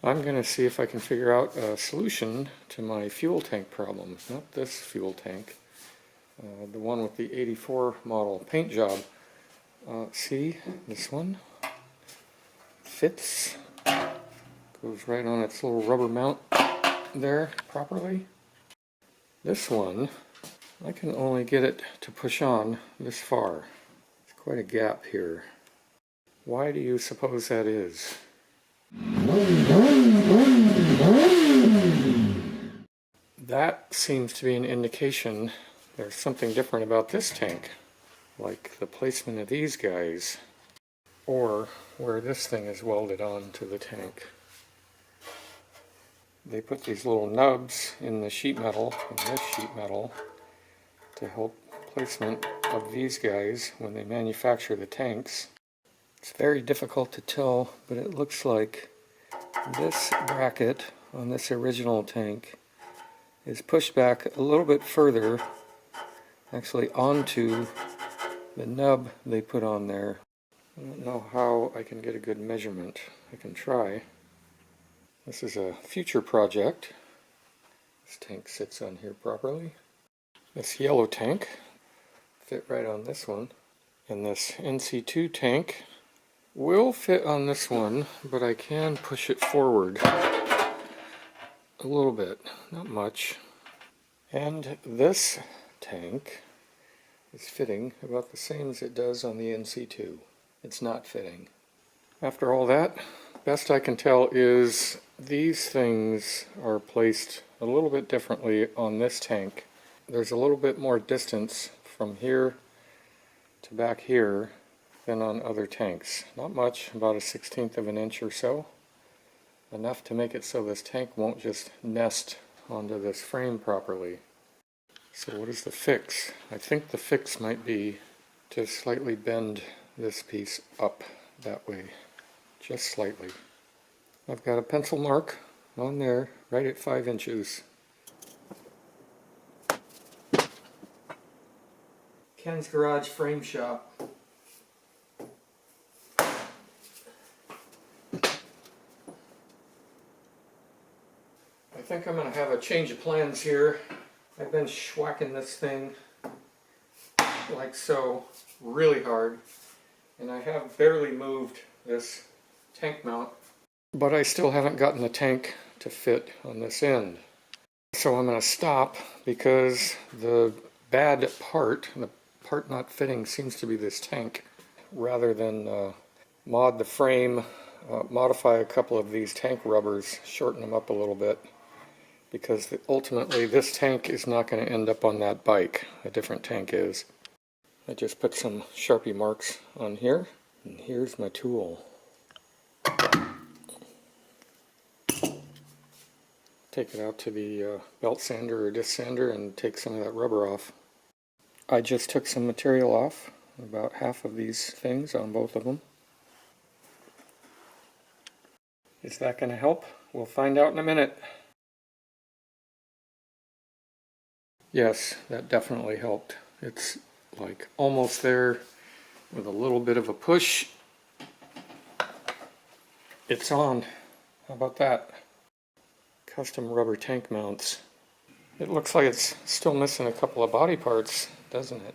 I'm going to see if I can figure out a solution to my fuel tank problem. Not this fuel tank, the one with the 84 model paint job. See, this one fits, goes right on its little rubber mount there properly. This one, I can only get it to push on this far. There's quite a gap here. Why do you suppose that is? That seems to be an indication there's something different about this tank, like the placement of these guys, or where this thing is welded on to the tank. They put these little nubs in the sheet metal, in this sheet metal, to help placement of these guys when they manufacture the tanks. It's very difficult to tell, but it looks like this bracket on this original tank is pushed back a little bit further, actually onto the nub they put on there. I don't know how I can get a good measurement. I can try. This is a future project. This tank sits on here properly. This yellow tank fit right on this one. And this NC2 tank will fit on this one, but I can push it forward a little bit, not much. And this tank is fitting about the same as it does on the NC2. It's not fitting. After all that, best I can tell is these things are placed a little bit differently on this tank. There's a little bit more distance from here to back here than on other tanks. Not much, about a 1/16 of an inch or so. Enough to make it so this tank won't just nest onto this frame properly. So what is the fix? I think the fix might be to slightly bend this piece up that way. Just slightly. I've got a pencil mark on there, right at 5 inches. Ken's Garage Frame Shop. I think I'm going to have a change of plans here. I've been schwacking this thing like so, really hard, and I have barely moved this tank mount, but I still haven't gotten the tank to fit on this end. So I'm going to stop because the bad part, the part not fitting, seems to be this tank. Rather than mod the frame, modify a couple of these tank rubbers, shorten them up a little bit, because ultimately this tank is not going to end up on that bike. A different tank is. I just put some Sharpie marks on here, and here's my tool. Take it out to the belt sander or disc sander and take some of that rubber off. I just took some material off, about half of these things on both of them. Is that going to help? We'll find out in a minute. Yes, that definitely helped. It's like almost there with a little bit of a push. It's on. How about that? Custom rubber tank mounts. It looks like it's still missing a couple of body parts, doesn't it?